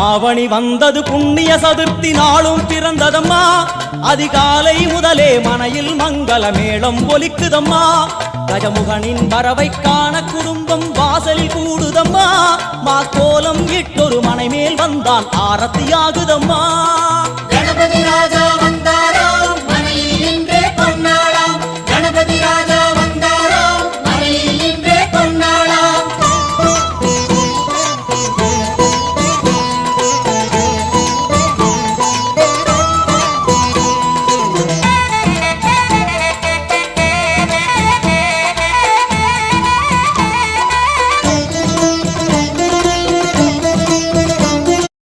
ஆவணி வந்தது புண்ணிய சதுர்த்தி நாளும் பிறந்ததம்மா அதிகாலை முதலே மனையில் மங்கள மேளம் ஒலிக்குதம்மா கஜமுகனின் வரவை காண குடும்பம் வாசலில் கூடுதம்மா மா கோலம் இட்டொரு மனை மேல் வந்தான் ஆரத்தியாகுதம்மா கணபதி ராஜா வந்தா